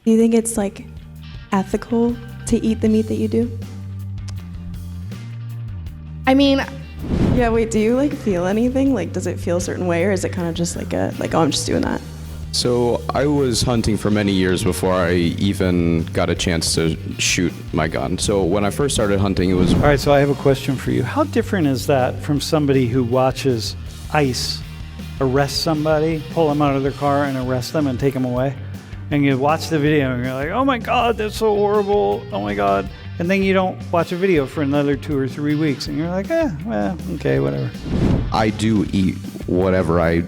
Do you think it's like ethical to eat the meat that you do? I mean, Yeah, wait, do you like feel anything? Like, does it feel a certain way, or is it kind of just like oh, I'm just doing that? So I was hunting for many years before I even got a chance to shoot my gun. So when I first started hunting, it was... All right, so I have a question for you. How different is that from somebody who watches ICE arrest somebody, pull them out of their car and arrest them and take them away? And you watch the video and you're like, oh my God, that's so horrible. Oh my God. And then you don't watch a video for another 2 or 3 weeks and you're like, well, okay, whatever. I do eat whatever I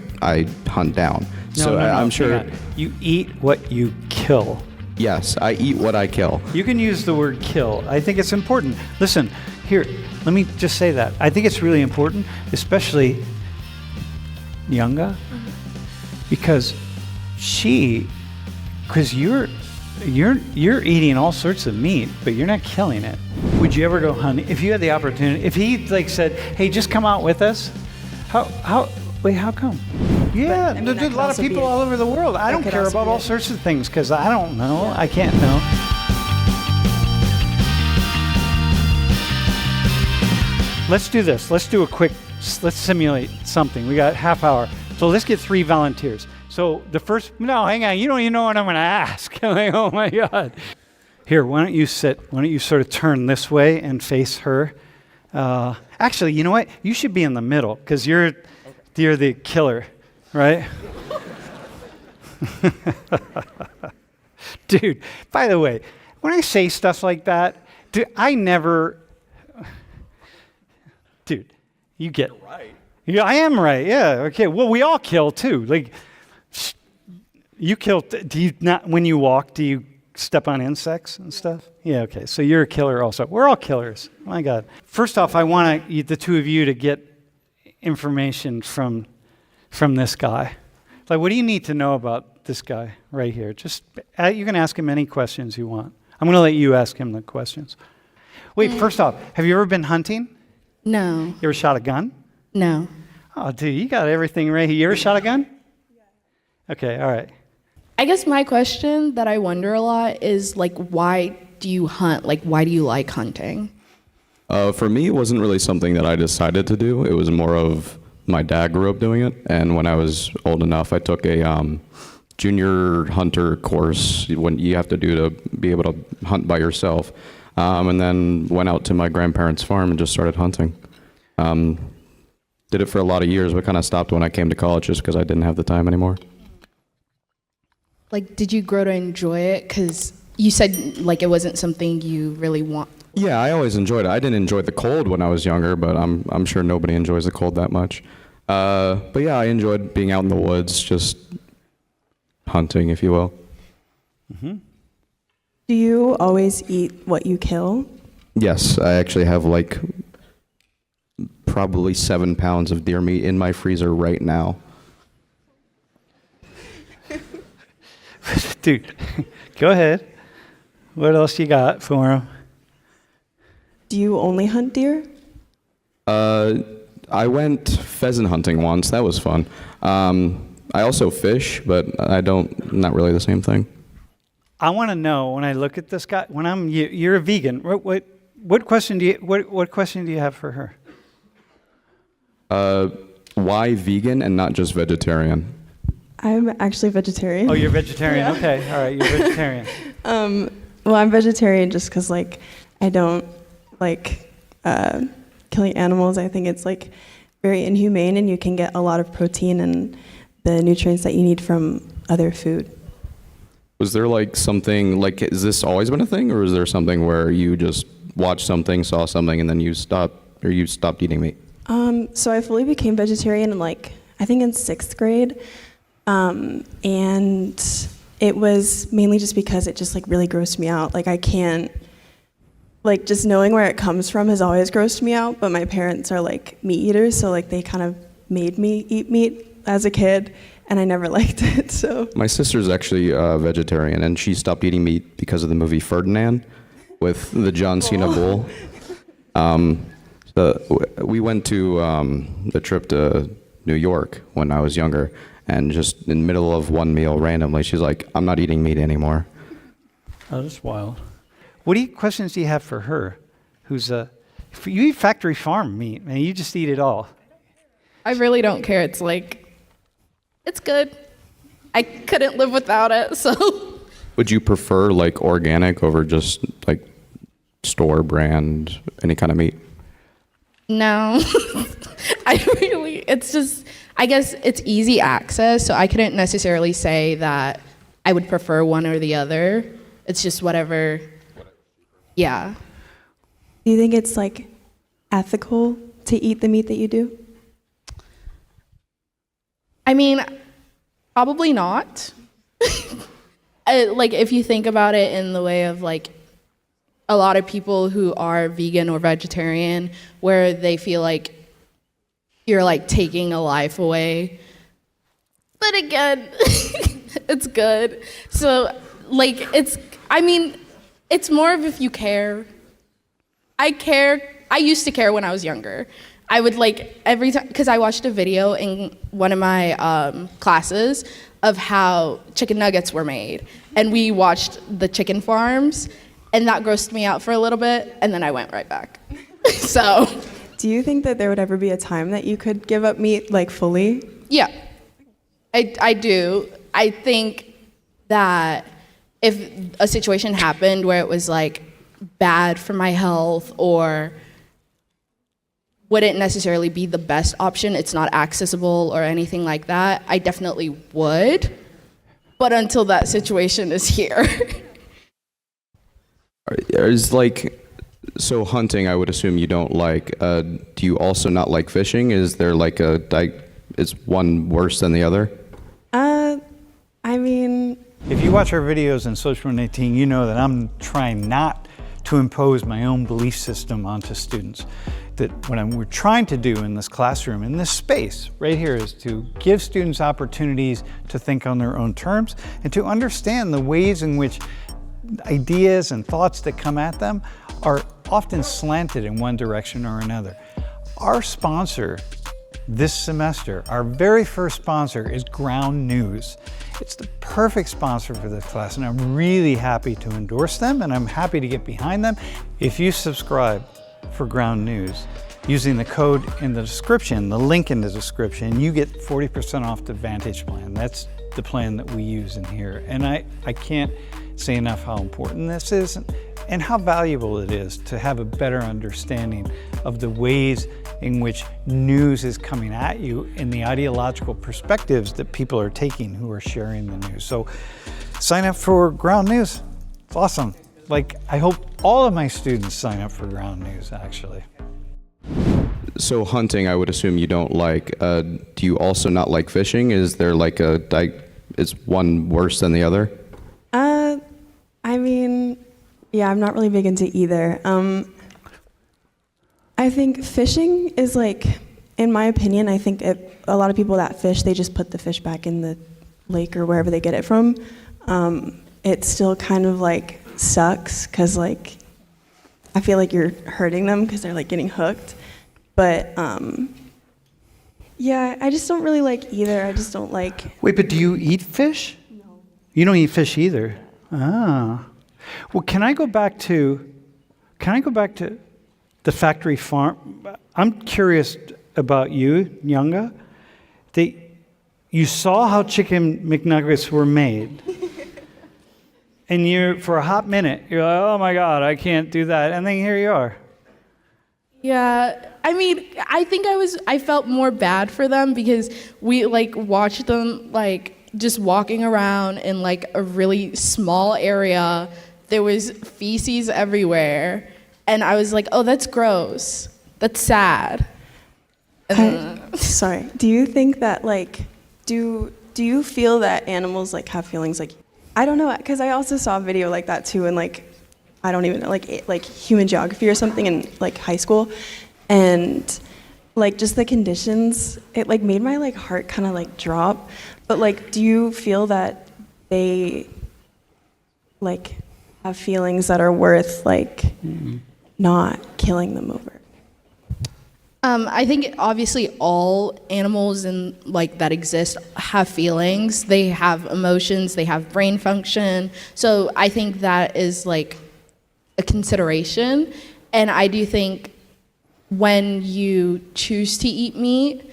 hunt down. No, I'm sure... hang on. You eat what you kill. Yes, I eat what I kill. You can use the word kill. I think it's important. Listen, here, let me just say that. I think it's really important, especially Younga, because you're eating all sorts of meat, but you're not killing it. Would you ever go hunting? If you had the opportunity, if he like said, hey, just come out with us, how come? Yeah, there's a lot of people all over the world. I don't care about all sorts of things because I don't know. Yeah. I can't know. Let's do this. Let's simulate something. We got half hour. So let's get 3 volunteers. So the first, no, hang on. You don't even know what I'm going to ask. I'm like, oh my God. Here, why don't you sit? Why don't you sort of turn this way and face her? Actually, you know what? You should be in the middle because you're the killer. Right? Dude, by the way, when I say stuff like that, dude, you get... You're right. Yeah, I am right, yeah. Okay, well, we all kill, too. Like, you kill... Do you not, when you walk, do you step on insects and stuff? Yeah, okay, so you're a killer also. We're all killers. My God. First off, I want the two of you to get information from this guy. Like, what do you need to know about this guy right here? Just, you can ask him any questions you want. I'm going to let you ask him the questions. Wait, first off, have you ever been hunting? no. You ever shot a gun? No. Oh, dude, you got everything right here. You ever shot a gun? Yeah. Okay, all right. I guess my question that I wonder a lot is, like, why do you hunt? Like, why do you like hunting? For me, it wasn't really something that I decided to do. It was more of my dad grew up doing it, and when I was old enough, I took a junior hunter course, what you have to do to be able to hunt by yourself, and then went out to my grandparents' farm and just started hunting. Did it for a lot of years, but kind of stopped when I came to college just because I didn't have the time anymore. Like, did you grow to enjoy it? Because you said, like, it wasn't something you really want. Yeah, I always enjoyed it. I didn't enjoy the cold when I was younger, but I'm sure nobody enjoys the cold that much. But yeah, I enjoyed being out in the woods, just hunting, if you will. Mm-hmm. Do you always eat what you kill? Yes, I actually have like probably 7 pounds of deer meat in my freezer right now. Dude, go ahead. What else you got for him? Do you only hunt deer? I went pheasant hunting once. That was fun. I also fish, but not really the same thing. I want to know when I look at this guy. You're a vegan. What question do you have for her? Why vegan and not just vegetarian? I'm actually vegetarian. Oh, you're vegetarian. Yeah. Okay, all right, you're vegetarian. Well, I'm vegetarian just because, like, I don't like killing animals. I think it's, like, very inhumane, and you can get a lot of protein and the nutrients that you need from other food. Was there, like, something, like, has this always been a thing, or is there something where you just watched something, saw something, and then you stopped eating meat? So I fully became vegetarian in, like, I think in 6th grade. And it was mainly just because it just, like, really grossed me out. Like, I can't, like, just knowing where it comes from has always grossed me out, but my parents are, like, meat eaters, so, like, they kind of made me eat meat as a kid, and I never liked it, so. My sister's actually vegetarian, and she stopped eating meat because of the movie Ferdinand with the John Cena bull. We went to the trip to New York when I was younger, and just in the middle of one meal, randomly, she's like, I'm not eating meat anymore. Oh, that's wild. What questions do you have for her? You eat factory farm meat, man. You just eat it all. I really don't care. It's good. I couldn't live without it, so. Would you prefer like organic over just like store brand, any kind of meat? No. I guess it's easy access, so I couldn't necessarily say that I would prefer one or the other. It's just whatever. Yeah. Do you think it's like ethical to eat the meat that you do? I mean, probably not. Like, if you think about it in the way of like a lot of people who are vegan or vegetarian, where they feel like you're like taking a life away. But again, it's good. So like, it's more of if you care. I used to care when I was younger. I would like every time, because I watched a video in one of my classes of how chicken nuggets were made. And we watched the chicken farms, and that grossed me out for a little bit, and then I went right back. So. Do you think that there would ever be a time that you could give up meat like fully? Yeah, I do. I think that if a situation happened where it was like bad for my health or wouldn't necessarily be the best option, it's not accessible or anything like that, I definitely would. But until that situation is here. So hunting, I would assume you don't like. Do you also not like fishing? Is there like is one worse than the other? I mean, If you watch our videos in Social 118, you know that I'm trying not to impose my own belief system onto students. That what we're trying to do in this classroom, in this space right here, is to give students opportunities to think on their own terms and to understand the ways in which ideas and thoughts that come at them are often slanted in one direction or another. Our sponsor this semester, our very first sponsor, is Ground News. It's the perfect sponsor for this class, and I'm really happy to endorse them, and I'm happy to get behind them. If you subscribe for Ground News, using the code in the description, the link in the description, you get 40% off the Vantage plan. That's the plan that we use in here. And I can't say enough how important this is and how valuable it is to have a better understanding of the ways in which news is coming at you and the ideological perspectives that people are taking who are sharing the news. So sign up for Ground News. It's awesome. Like, I hope all of my students sign up for Ground News, actually. So hunting, I would assume you don't like. Do you also not like fishing? Is there like is one worse than the other? I mean, yeah, I'm not really big into either. I think fishing is like, in my opinion, I think a lot of people that fish, they just put the fish back in the lake or wherever they get it from. It still kind of like sucks because like, I feel like you're hurting them because they're like getting hooked. But yeah, I just don't really like either. I just don't like. Wait, but do you eat fish? No. You don't eat fish either. Ah. Well, can I go back to the factory farm? I'm curious about you, Nyanga. You saw how chicken McNuggets were made. And for a hot minute, you're like, oh my God, I can't do that. And then here you are. Yeah, I mean, I think I felt more bad for them because we like watched them like just walking around in like a really small area. There was feces everywhere, and I was like, oh, that's gross. That's sad. Sorry. Do you think that like, do you feel that animals like have feelings like? I don't know, because I also saw a video like that too, and like, I don't even know, like human geography or something in like high school, and like just the conditions, it like made my like heart kind of like drop. But like, do you feel that they like have feelings that are worth like not killing them over? I think obviously all animals and like that exist have feelings. They have emotions. They have brain function. So I think that is like a consideration. And I do think when you choose to eat meat,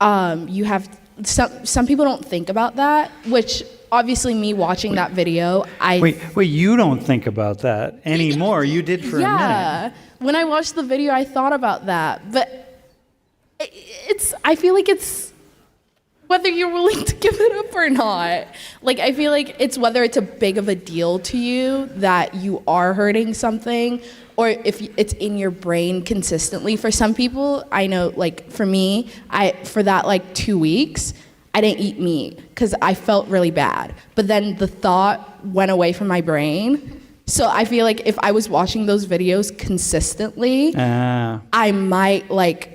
you have some people don't think about that. Which obviously, me watching that video, Wait, you don't think about that anymore. You did for a minute. yeah. When I watched the video, I thought about that, but I feel like it's whether you're willing to give it up or not. Like, I feel like it's whether it's a big of a deal to you that you are hurting something, or if it's in your brain consistently. For some people, I know, like for me, for that like 2 weeks, I didn't eat meat because I felt really bad. But then the thought went away from my brain. So I feel like if I was watching those videos consistently, I might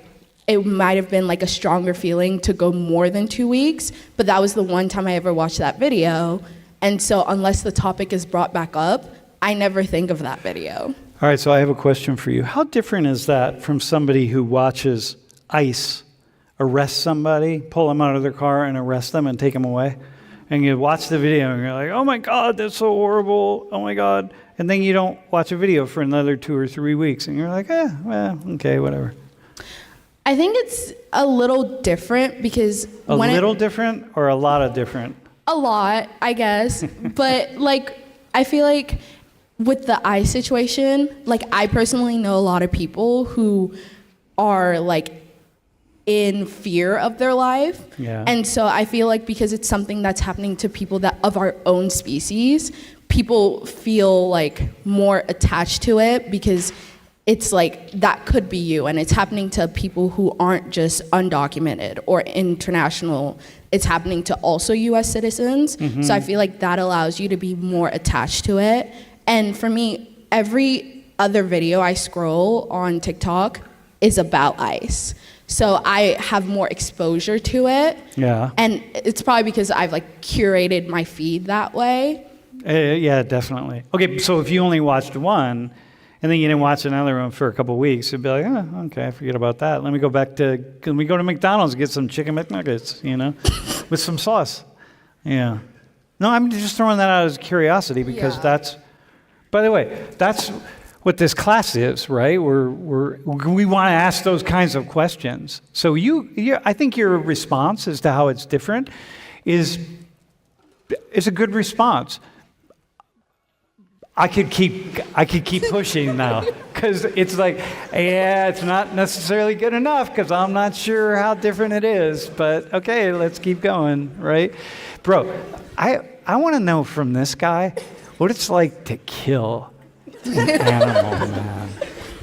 it might have been like a stronger feeling to go more than 2 weeks, but that was the one time I ever watched that video. And so unless the topic is brought back up, I never think of that video. All right, so I have a question for you. How different is that from somebody who watches ICE arrest somebody, pull them out of their car and arrest them and take them away? And you watch the video and you're like, oh my God, that's so horrible. Oh my God. And then you don't watch a video for another 2 or 3 weeks and you're like, well, okay, whatever. I think it's a little different because A little different or a lot of different? A lot, I guess. But like, I feel like with the eye situation, like I personally know a lot of people who are like in fear of their life. Yeah. And so I feel like because it's something that's happening to people that of our own species, people feel like more attached to it because it's like that could be you, and it's happening to people who aren't just undocumented or international. It's happening to also US citizens. Mm-hmm. So I feel like that allows you to be more attached to it. And for me, every other video I scroll on TikTok is about ICE. So I have more exposure to it. Yeah. And it's probably because I've like curated my feed that way. Yeah, definitely. Okay, so if you only watched one, and then you didn't watch another one for a couple of weeks, you'd be like, oh, okay, I forget about that. Let me go to McDonald's and get some chicken McNuggets, with some sauce. Yeah. No, I'm just throwing that out as curiosity because that's, by the way, that's what this class is, right? We want to ask those kinds of questions. So I think your response as to how it's different is a good response. I could keep pushing now because it's like, yeah, it's not necessarily good enough because I'm not sure how different it is. But okay, let's keep going, right? Bro, I want to know from this guy what it's like to kill an animal, man.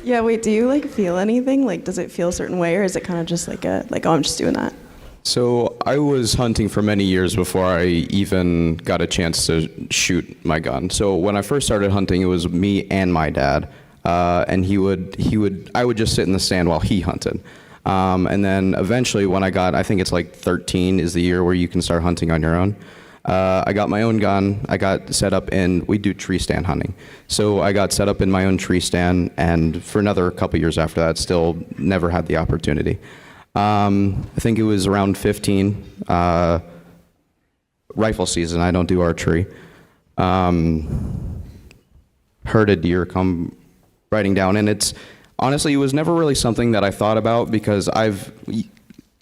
Yeah, wait, do you like feel anything? Like, does it feel a certain way, or is it kind of just like oh, I'm just doing that? So I was hunting for many years before I even got a chance to shoot my gun. So when I first started hunting, it was me and my dad, and I would just sit in the stand while he hunted. And then eventually when I think it's like 13 is the year where you can start hunting on your own. I got my own gun. I got set up we do tree stand hunting. So I got set up in my own tree stand, and for another couple years after that, still never had the opportunity. I think it was around 15, rifle season. I don't do archery. Heard a deer come riding down, and honestly, it was never really something that I thought about because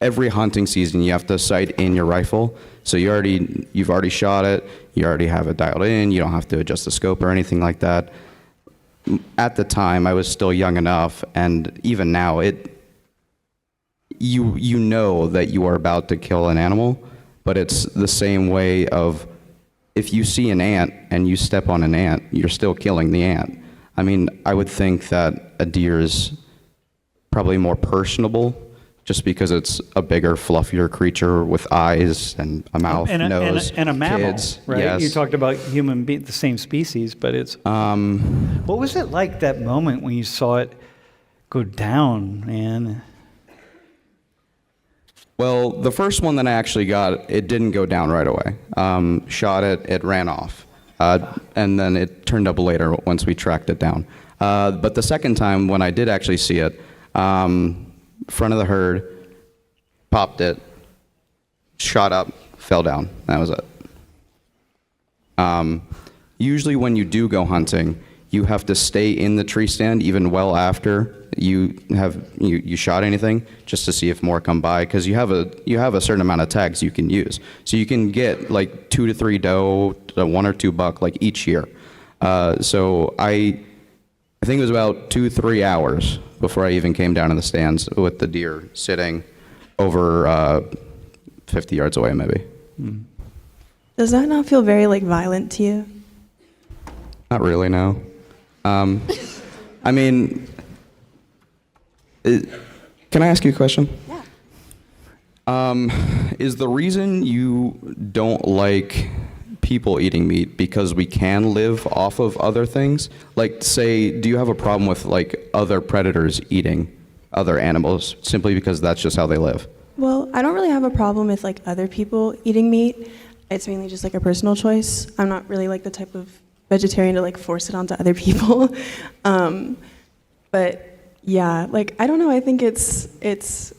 every hunting season you have to sight in your rifle. So you've already shot it, you already have it dialed in, you don't have to adjust the scope or anything like that. At the time, I was still young enough, and even now, you know that you are about to kill an animal, but it's the same way of if you see an ant and you step on an ant, you're still killing the ant. I mean, I would think that a deer is probably more personable just because it's a bigger, fluffier creature with eyes and a mouth, nose, and a mammal, kids. right? Yes. You talked about human being the same species, but it's. What was it like that moment when you saw it go down, man? Well, the first one that I actually got, it didn't go down right away. Shot it ran off. And then it turned up later once we tracked it down. But the second time when I did actually see it, front of the herd, popped it, shot up, fell down. That was it. Usually when you do go hunting, you have to stay in the tree stand even well after you shot anything, just to see if more come by, because you have a certain amount of tags you can use. So you can get like 2 to 3 doe, 1 or 2 buck like each year. So I think it was about 2-3 hours before I even came down in the stands with the deer sitting over 50 yards away maybe. Does that not feel very like violent to you? Not really, no. I mean, can I ask you a question? Yeah. Is the reason you don't like people eating meat because we can live off of other things? Like, say, do you have a problem with like other predators eating other animals simply because that's just how they live? Well, I don't really have a problem with like other people eating meat. It's mainly just like a personal choice. I'm not really like the type of vegetarian to like force it onto other people. But yeah, like I don't know. I think it's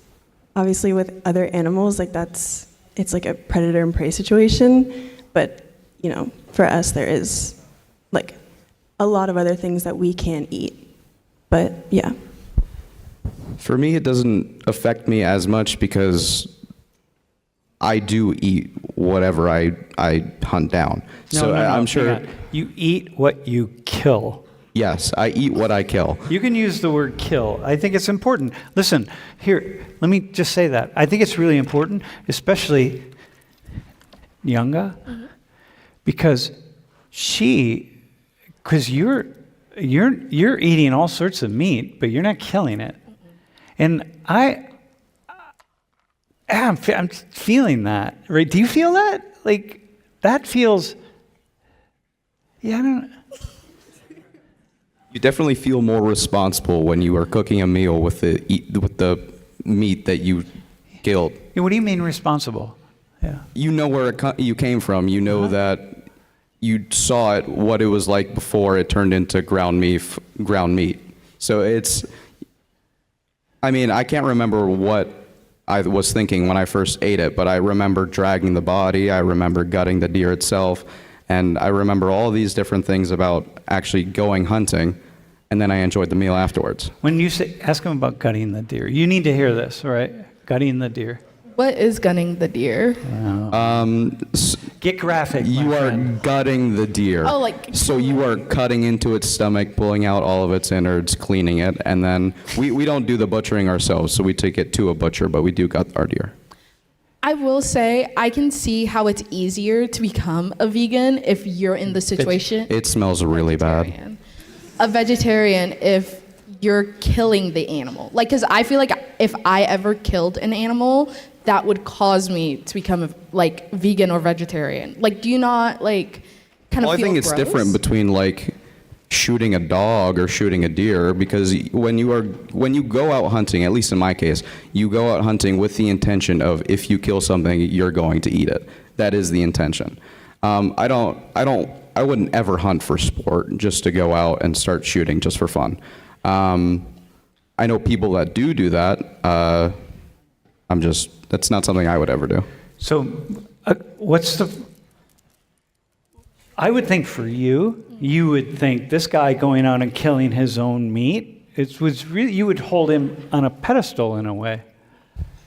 obviously with other animals like it's like a predator and prey situation. But you know, for us there is like a lot of other things that we can eat. But yeah. For me, it doesn't affect me as much because I do eat whatever I hunt down. No, I'm sure. hang on. You eat what you kill. Yes, I eat what I kill. You can use the word kill. I think it's important. Listen, here, let me just say that. I think it's really important, especially Nyanga, because you're eating all sorts of meat, but you're not killing it. And I'm feeling that, right? Do you feel that? Like, that feels, yeah, I don't know. You definitely feel more responsible when you are cooking a meal with the meat that you killed. Yeah, what do you mean responsible? Yeah. You know where you came from. You know that you saw it, what it was like before it turned into ground meat. So I can't remember what I was thinking when I first ate it, but I remember dragging the body, I remember gutting the deer itself, and I remember all these different things about actually going hunting, and then I enjoyed the meal afterwards. When you say, ask him about gutting the deer, you need to hear this, all right? Gutting the deer. What is gunning the deer? Get graphic. You are friend. gutting the deer. Oh, like- So you are cutting into its stomach, pulling out all of its innards, cleaning it, and then we don't do the butchering ourselves, so we take it to a butcher, but we do gut our deer. I will say I can see how it's easier to become a vegan if you're in the situation. It smells really bad. A vegetarian if you're killing the animal. Like, because I feel like if I ever killed an animal, that would cause me to become vegan or vegetarian. Like, do you not kind of Well, I feel think it's gross? different between like shooting a dog or shooting a deer, because when you go out hunting, at least in my case, you go out hunting with the intention of if you kill something, you're going to eat it. That is the intention. I wouldn't ever hunt for sport just to go out and start shooting just for fun. I know people that do that. That's not something I would ever do. So, I would think for you would think this guy going out and killing his own meat, you would hold him on a pedestal in a way.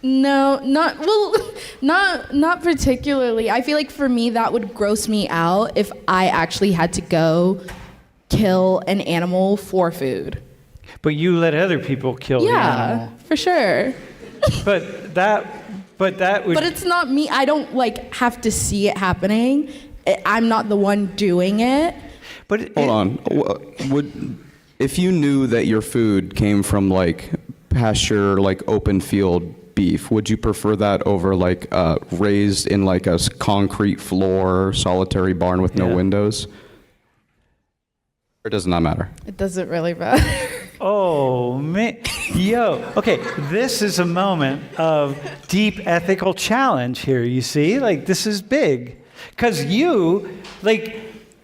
No, not particularly. I feel like for me that would gross me out if I actually had to go kill an animal for food. But you let other people kill the animal. Yeah, for sure. But that would. But it's not me. I don't have to see it happening. I'm not the one doing it. But Hold on. If you knew that your food came from like pasture, like open field beef, would you prefer that over raised in like a concrete floor, solitary barn with no Yeah. windows? Or does it not matter? It doesn't really matter. Oh, man. Yo. Okay, this is a moment of deep ethical challenge here, you see? This is big. Because you,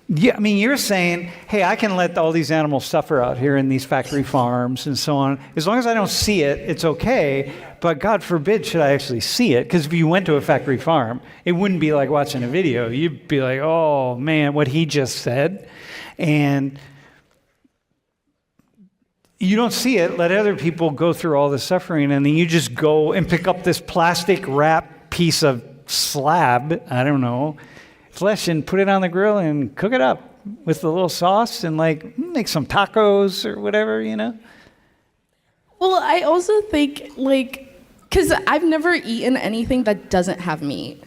Yeah, I mean, you're saying, hey, I can let all these animals suffer out here in these factory farms and so on. As long as I don't see it, it's okay. But God forbid should I actually see it. Because if you went to a factory farm, it wouldn't be like watching a video. You'd be like, oh, man, what he just said. And you don't see it. Let other people go through all the suffering. And then you just go and pick up this plastic wrap piece of slab, I don't know, flesh, and put it on the grill and cook it up with a little sauce and like make some tacos or whatever, you know? Well, I also think like, because I've never eaten anything that doesn't have meat.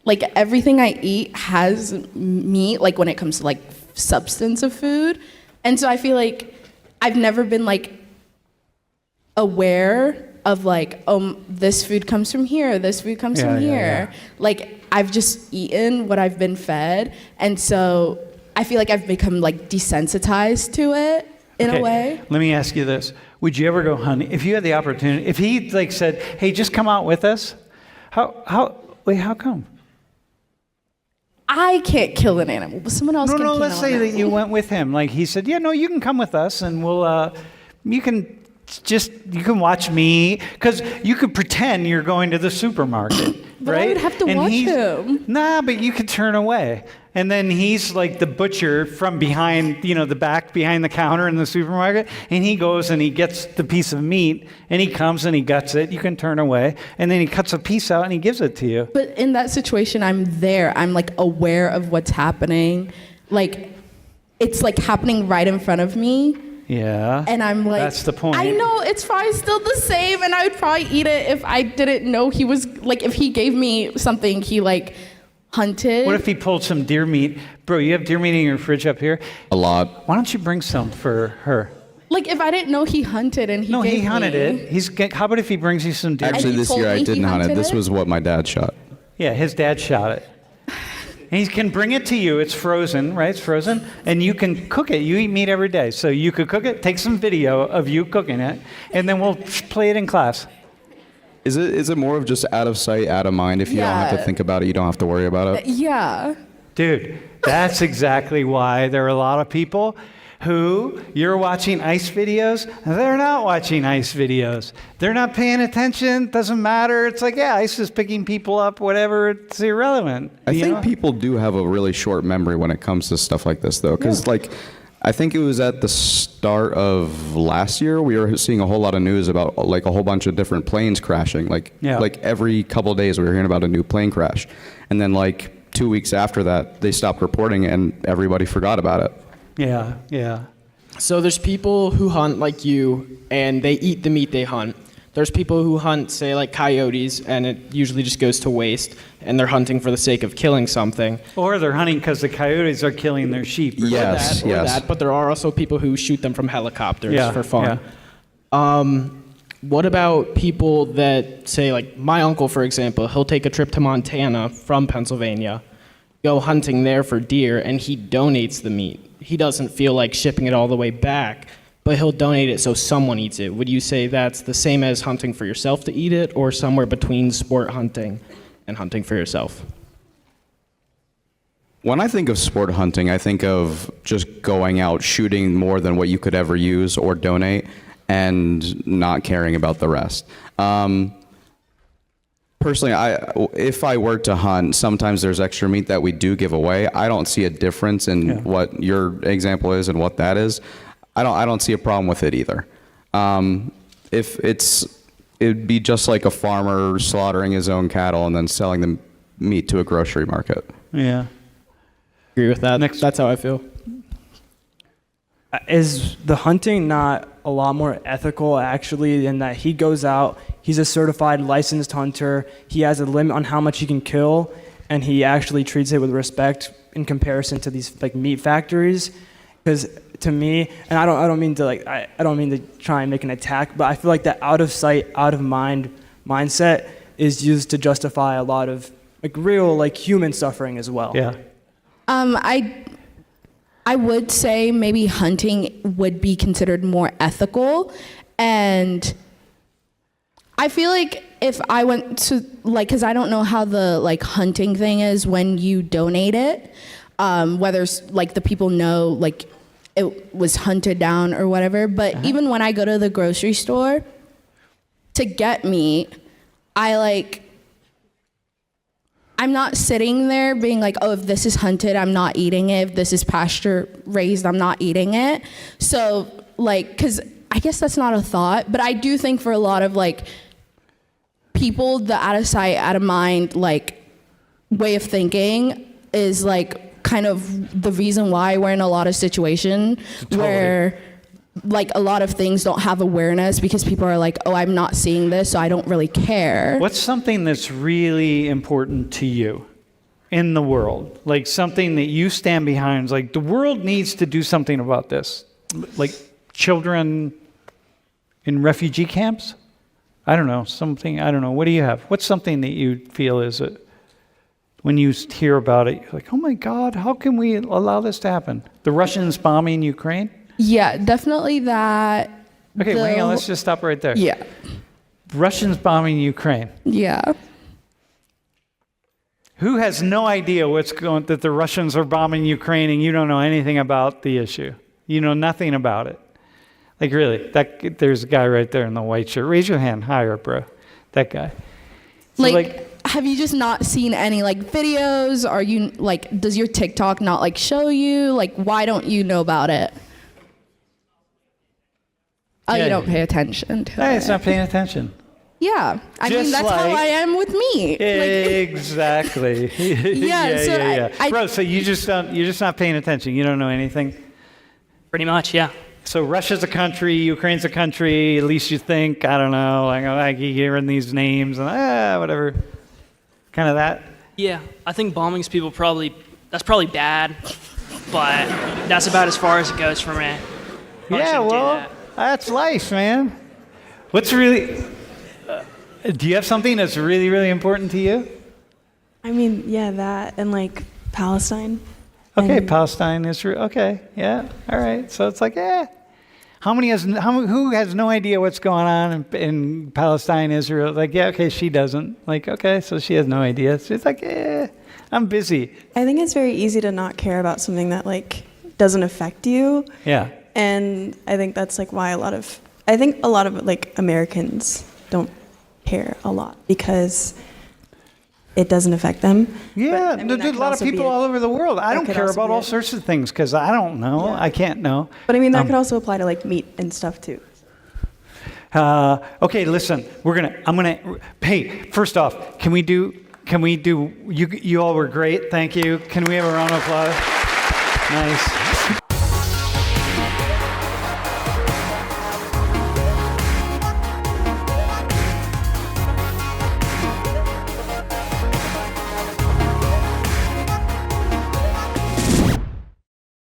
Like everything I eat has meat, like when it comes to like substance of food. And so I feel like I've never been like aware of like, this food comes from here, this food comes from here. Like I've just eaten what I've been fed, and so I feel like I've become like desensitized to it in a way. Let me ask you this. Would you ever go hunting? If you had the opportunity, if he like said, hey, just come out with us, how come? I can't kill an animal, but someone else can kill an animal. Let's say that you went with him. Like he said, yeah, no, you can come with us and we'll, you can watch me, because you could pretend you're going to the supermarket, but right? I would have to watch him. Nah, but you could turn away. And then he's like the butcher from behind, the back behind the counter in the supermarket. And he goes and he gets the piece of meat and he comes and he guts it. You can turn away. And then he cuts a piece out and he gives it to you. But in that situation, I'm there. I'm like aware of what's happening. Like, it's like happening right in front of me. Yeah. And I'm like, that's the point. I know, it's probably still the same, and I would probably eat it if I didn't know he was, like, if he gave me something he, like, hunted. What if he pulled some deer meat? Bro, you have deer meat in your fridge up here? A lot. Why don't you bring some for her? Like, if I didn't know he hunted and he No, gave he hunted me, it. How about if he brings you some deer Actually, he this told year I me he didn't hunt it. hunted This it? was what my dad shot. Yeah, his dad shot it. And he can bring it to you. It's frozen, right? It's frozen. And you can cook it. You eat meat every day. So you could cook it, take some video of you cooking it, and then we'll play it in class. Is it more of just out of sight, out of mind? If you don't have to Yeah. think about it, you don't have to worry about it? Yeah. Dude, that's exactly why there are a lot of people who you're watching ice videos, they're not watching ice videos. They're not paying attention, doesn't matter. It's like, yeah, ice is picking people up, whatever, it's irrelevant. I you think know? people do have a really short memory when it comes to stuff like this, though. Because, I think it was at the start of last year, we were seeing a whole lot of news about, like, a whole bunch of different planes crashing. Like every couple of days, we were hearing about a new plane crash. And then, 2 weeks after that, they stopped reporting it, and everybody forgot about it. Yeah. So there's people who hunt like you, and they eat the meat they hunt. There's people who hunt, say, like coyotes, and it usually just goes to waste, and they're hunting for the sake of killing something. Or they're hunting because the coyotes are killing their sheep. Yes. But there are also people who shoot them from helicopters for fun. Yeah. What about people that, say, like my uncle, for example, he'll take a trip to Montana from Pennsylvania, go hunting there for deer, and he donates the meat. He doesn't feel like shipping it all the way back, but he'll donate it so someone eats it. Would you say that's the same as hunting for yourself to eat it, or somewhere between sport hunting and hunting for yourself? When I think of sport hunting, I think of just going out shooting more than what you could ever use or donate and not caring about the rest. Personally, if I were to hunt, sometimes there's extra meat that we do give away. I don't see a difference in what your example is and what that is. I don't see a problem with it either. It'd be just like a farmer slaughtering his own cattle and then selling the meat to a grocery market. Yeah. Agree with that. Next. That's how I feel. Is the hunting not a lot more ethical, actually, in that he goes out, he's a certified licensed hunter, he has a limit on how much he can kill, and he actually treats it with respect in comparison to these meat factories? Because to me, and I don't mean to try and make an attack, but I feel like that out of sight, out of mind mindset is used to justify a lot of real human suffering as well. Yeah. I would say maybe hunting would be considered more ethical, and I feel like if I went to because I don't know how the hunting thing is when you donate it, whether like the people know like it was hunted down or whatever. But even when I go to the grocery store to get meat, I'm not sitting there being like, oh, if this is hunted, I'm not eating it. If this is pasture raised, I'm not eating it. So like, because I guess that's not a thought, but I do think for a lot of like people, the out of sight, out of mind, like way of thinking is like kind of the reason why we're in a lot of situations where like a lot of things don't have awareness because people are like, oh, I'm not seeing this, so I don't really care. What's something that's really important to you in the world? Like something that you stand behind, is like the world needs to do something about this. Like children in refugee camps? I don't know, something, I don't know. What do you have? What's something that you feel is it? When you hear about it, you're like, oh my God, how can we allow this to happen? The Russians bombing Ukraine? Yeah, definitely that. Okay, hang on, let's just stop right there. Yeah. Russians bombing Ukraine. Yeah. Who has no idea that the Russians are bombing Ukraine and you don't know anything about the issue? You know nothing about it. Like really, there's a guy right there in the white shirt. Raise your hand higher, bro. That guy. So have you just not seen any like videos? Are you like, does your TikTok not like show you? Like, why don't you know about it? Oh, Yeah. you don't pay attention to Hey, it. it's not paying attention. Yeah, I Just mean that's how like- I am with me. Exactly. Yeah, so Bro, so you're just not paying attention. You don't know anything. Pretty much, yeah. So Russia's a country, Ukraine's a country. At least you think. I don't know. Like I keep hearing these names and whatever. Kind of that. Yeah, I think bombing's that's probably bad, but that's about as far as it goes for me. Probably Yeah, shouldn't do well, that. that's life, man. What's really? Do you have something that's really, really important to you? I mean, yeah, that and like Palestine. Okay, And- Palestine, Israel. Okay, yeah, all right. So it's like, who has no idea what's going on in Palestine, Israel? Like, yeah, okay, she doesn't. Like, okay, so she has no idea. She's like, I'm busy. I think it's very easy to not care about something that like doesn't affect you. Yeah. And I think that's like why a lot of like Americans don't care a lot because it doesn't affect them. Yeah, But, I mean, that there's a could lot of also be people it. all over the world. I That don't could care also about be all it. sorts of things because I don't know. Yeah. I can't know. But I mean, that could also apply to like meat and stuff too. Okay, listen. Hey, first off, can we do? You all were great. Thank you. Can we have a round of applause? Nice.